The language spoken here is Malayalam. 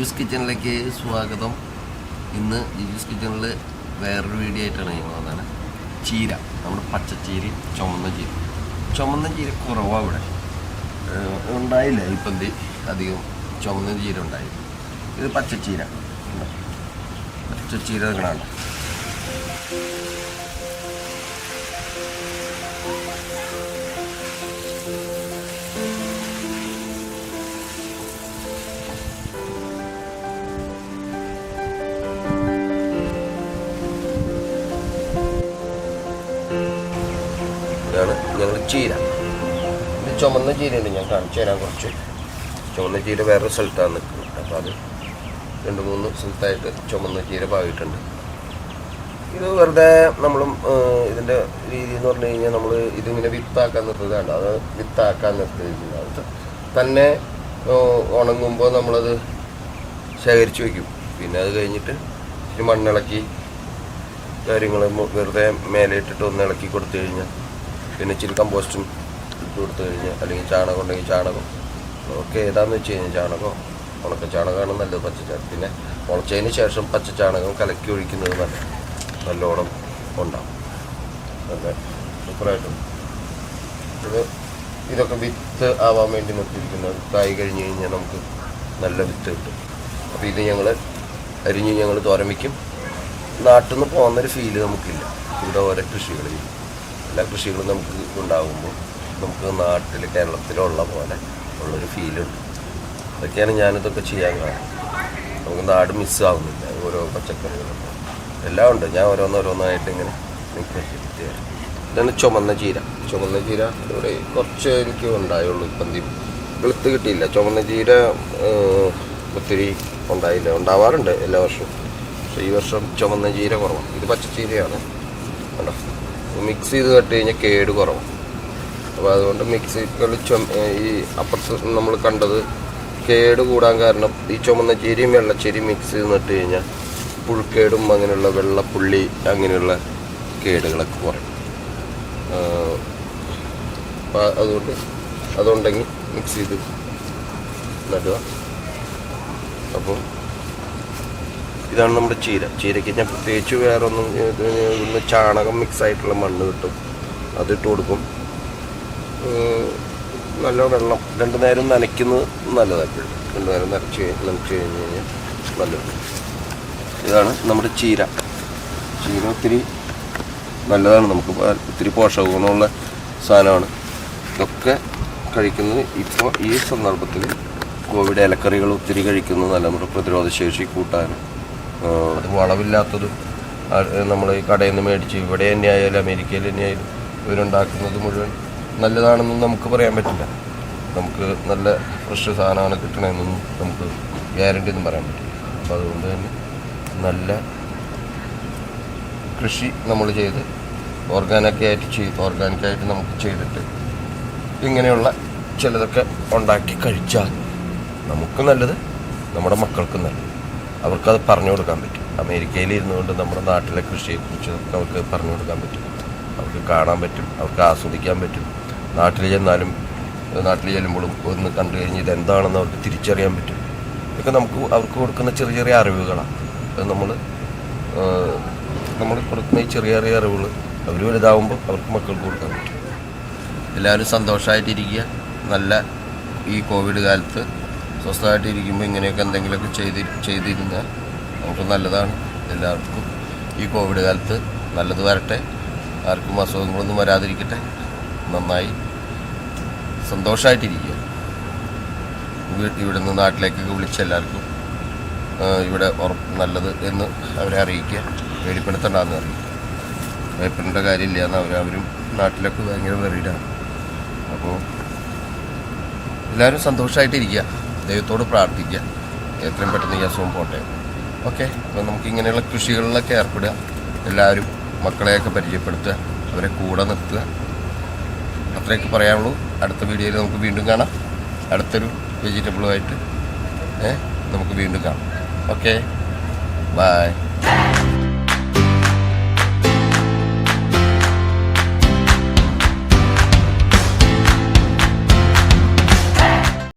ജിജൂസ് കിച്ചണിലേക്ക് സ്വാഗതം. ഇന്ന് ജിജൂസ് കിച്ചണിൽ വേറൊരു വീഡിയോ ആയിട്ടാണ് ഞങ്ങൾ വന്നത്. ചീര, നമ്മുടെ പച്ചച്ചീരയും ചുമന്ന ചീര കുറവാണ് ഇവിടെ ഉണ്ടായില്ല. ഇപ്പം അധികം ചുമന്ന ചീര ഉണ്ടായി. ഇത് പച്ചച്ചീര കാണാണ്. ഇതാണ് ഞങ്ങൾ ചീര. ഇത് ചുമന്ന ചീരയുണ്ട്, ഞാൻ കാണിച്ചു തരാൻ. കുറച്ച് ചുമന്ന ചീര വേറൊരു സ്ഥലത്താണ് നിൽക്കുന്നത്. അപ്പോൾ അത് 2-3 സ്ഥലത്തായിട്ട് ചുമന്ന ചീര പാകിയിട്ടുണ്ട്. ഇത് വെറുതെ നമ്മളും ഇതിൻ്റെ രീതി എന്ന് പറഞ്ഞു കഴിഞ്ഞാൽ നമ്മൾ ഇതിങ്ങനെ വിത്താക്കാൻ നിർത്തുന്നതാണ്. അത് വിത്താക്കാൻ നിർത്തിയിരിക്കുന്നത്. അത് തന്നെ ഉണങ്ങുമ്പോൾ നമ്മളത് ശേഖരിച്ച് വയ്ക്കും. പിന്നെ അത് കഴിഞ്ഞിട്ട് ഇച്ചിരി മണ്ണിളക്കി കാര്യങ്ങൾ വെറുതെ മേലെ ഇട്ടിട്ട് ഒന്ന് ഇളക്കി കൊടുത്തു കഴിഞ്ഞാൽ, പിന്നെ ഇച്ചിരി കമ്പോസ്റ്റും ഇട്ട് കൊടുത്തു കഴിഞ്ഞാൽ, അല്ലെങ്കിൽ ചാണകം ഉണ്ടെങ്കിൽ ചാണകം ഒക്കെ ഏതാണെന്ന് വെച്ച് കഴിഞ്ഞാൽ ചാണകം, ഉണക്ക ചാണകമാണ് നല്ലത്. പച്ചച്ചാണകം പിന്നെ മുളച്ചതിന് ശേഷം പച്ചച്ചാണകം കലക്കി ഒഴിക്കുന്നത് നല്ലോണം ഉണ്ടാവും. നല്ല സൂപ്പറായിട്ടും ഇതൊക്കെ വിത്ത് ആവാൻ വേണ്ടി നിർത്തിയിരിക്കുന്നത്. കായ് കഴിഞ്ഞ് കഴിഞ്ഞാൽ നമുക്ക് നല്ല വിത്ത് കിട്ടും. അപ്പോൾ ഇത് ഞങ്ങൾ അരിഞ്ഞ് ഞങ്ങൾ തോരൻ വയ്ക്കും. നാട്ടിൽ നിന്ന് പോകുന്നൊരു ഫീല് നമുക്കില്ല. ഇവിടെ ഓരോ കൃഷികളിൽ എല്ലാ കൃഷികളും നമുക്ക് ഉണ്ടാകുമ്പോൾ നമുക്ക് നാട്ടിൽ കേരളത്തിലുള്ള പോലെ ഉള്ളൊരു ഫീലുണ്ട്. അതൊക്കെയാണ് ഞാനിതൊക്കെ ചെയ്യാൻ കാരണം. നമുക്ക് നാട് മിസ്സാവുന്നില്ല. ഓരോ പച്ചക്കറികളൊക്കെ എല്ലാം ഉണ്ട്. ഞാൻ ഓരോന്നോരോന്നായിട്ട് ഇങ്ങനെ എനിക്ക് ഇതാണ് ചുമന്ന ചീര. ഇവിടെ കുറച്ച് എനിക്ക് ഉണ്ടായുള്ളൂ. ഇപ്പം വെളുത്ത് കിട്ടിയില്ല. ചുമന്ന ചീര ഒത്തിരി ഉണ്ടാവാറുണ്ട് എല്ലാ വർഷവും. പക്ഷേ ഈ വർഷം ചുമന്ന ചീര കുറവാണ്. ഇത് പച്ചച്ചീരയാണ് കേട്ടോ. മിക്സ് ചെയ്ത് നട്ട് കഴിഞ്ഞാൽ കേട് കുറവാണ്. അപ്പോൾ അതുകൊണ്ട് മിക്സികൾ ഈ അപ്പുറത്ത് നമ്മൾ കണ്ടത് കേട് കൂടാൻ കാരണം ഈ ചുമന്ന ചീരയും വെള്ളച്ചീരയും മിക്സ് ചെയ്ത് നട്ട് കഴിഞ്ഞാൽ പുഴുക്കേടും അങ്ങനെയുള്ള വെള്ളപ്പുള്ളി അങ്ങനെയുള്ള കേടുകളൊക്കെ കുറയും. അപ്പോൾ അതുണ്ടെങ്കിൽ മിക്സ് ചെയ്ത് നടുക. അപ്പോൾ ഇതാണ് നമ്മുടെ ചീരയ്ക്ക് ഞാൻ പ്രത്യേകിച്ച് വേറെ ഒന്നും ഇന്ന് ചാണകം മിക്സ് ആയിട്ടുള്ള മണ്ണ് കിട്ടും, അതിട്ട് കൊടുക്കും. നല്ല വെള്ളം 2 നേരം നനയ്ക്കുന്നത് നല്ലതാണ്. 2 നേരം നനച്ച് കഴിഞ്ഞ് കഴിഞ്ഞാൽ നല്ലത്. ഇതാണ് നമ്മുടെ ചീര ഒത്തിരി നല്ലതാണ്. നമുക്ക് ഒത്തിരി പോഷക ഗുണമുള്ള സാധനമാണ്. ഇതൊക്കെ കഴിക്കുന്നത് ഇപ്പോൾ ഈ സന്ദർഭത്തിൽ കോവിഡ് ഇലക്കറികൾ ഒത്തിരി കഴിക്കുന്നത് നല്ല. നമ്മുടെ പ്രതിരോധശേഷി കൂട്ടാനും അത് വളമില്ലാത്തത് നമ്മൾ ഈ കടയിൽ നിന്ന് മേടിച്ച് ഇവിടെ തന്നെ ആയാലും അമേരിക്കയിൽ തന്നെ ആയാലും ഇവരുണ്ടാക്കുന്നത് മുഴുവൻ നല്ലതാണെന്നും നമുക്ക് പറയാൻ പറ്റില്ല. നമുക്ക് നല്ല ഫ്രഷ് സാധനമാണ് കിട്ടണമെന്നൊന്നും നമുക്ക് ഗ്യാരണ്ടി ഒന്നും പറയാൻ പറ്റില്ല. അപ്പോൾ അതുകൊണ്ട് തന്നെ നല്ല കൃഷി നമ്മൾ ചെയ്ത് ഓർഗാനിക്കായിട്ട് നമുക്ക് ചെയ്തിട്ട് ഇങ്ങനെയുള്ള ചിലതൊക്കെ ഉണ്ടാക്കി കഴിച്ചാൽ നമുക്ക് നല്ലത്, നമ്മുടെ മക്കൾക്കും നല്ലത്. അവർക്കത് പറഞ്ഞു കൊടുക്കാൻ പറ്റും. അമേരിക്കയിൽ ഇരുന്നുകൊണ്ട് നമ്മുടെ നാട്ടിലെ കൃഷിയെക്കുറിച്ച് അവർക്ക് പറഞ്ഞു കൊടുക്കാൻ പറ്റും. അവർക്ക് കാണാൻ പറ്റും, അവർക്ക് ആസ്വദിക്കാൻ പറ്റും. നാട്ടിൽ ചെല്ലുമ്പോഴും ഒന്ന് കണ്ടു കഴിഞ്ഞ് ഇതെന്താണെന്ന് അവർക്ക് തിരിച്ചറിയാൻ പറ്റും. ഇതൊക്കെ അവർക്ക് കൊടുക്കുന്ന ചെറിയ അറിവുകളാണ്. അത് നമ്മൾ കൊടുക്കുന്ന ഈ ചെറിയ അറിവുകൾ അവർ വലുതാവുമ്പോൾ അവർക്ക് മക്കൾക്ക് കൊടുക്കാൻ പറ്റും. എല്ലാവരും സന്തോഷമായിട്ടിരിക്കുക. നല്ല ഈ കോവിഡ് കാലത്ത് സ്വസ്ഥമായിട്ടിരിക്കുമ്പോൾ ഇങ്ങനെയൊക്കെ എന്തെങ്കിലുമൊക്കെ ചെയ്തിരുന്നാൽ നമുക്ക് നല്ലതാണ്. എല്ലാവർക്കും ഈ കോവിഡ് കാലത്ത് നല്ലത് വരട്ടെ. ആർക്കും അസുഖങ്ങളൊന്നും വരാതിരിക്കട്ടെ. നന്നായി സന്തോഷമായിട്ടിരിക്കുക. ഇവിടുന്ന് നാട്ടിലേക്കൊക്കെ വിളിച്ച എല്ലാവർക്കും ഇവിടെ നല്ലത് എന്ന് അവരെ അറിയിക്കുക. പേടിപ്പെടുത്തണ്ടെന്ന് അറിയിക്കുക. ഭയപ്പെടേണ്ട കാര്യമില്ല എന്ന് അവരും നാട്ടിലൊക്കെ ഭയങ്കര വെറിയിലാണ്. അപ്പോൾ എല്ലാവരും സന്തോഷമായിട്ടിരിക്കുക. ദൈവത്തോട് പ്രാർത്ഥിക്കുക എത്രയും പെട്ടെന്ന് ഈ അസുഖം പോട്ടെ. ഓക്കെ. അപ്പോൾ നമുക്ക് ഇങ്ങനെയുള്ള കൃഷികളിലൊക്കെ ഏർപ്പെടുക. എല്ലാവരും മക്കളെയൊക്കെ പരിചയപ്പെടുത്തുക, അവരെ കൂടെ നിർത്തുക. അത്രയൊക്കെ പറയാനുള്ളൂ. അടുത്ത വീഡിയോയിൽ നമുക്ക് വീണ്ടും കാണാം. അടുത്തൊരു വെജിറ്റബിളുമായിട്ട് നമുക്ക് വീണ്ടും കാണാം. Okay, by.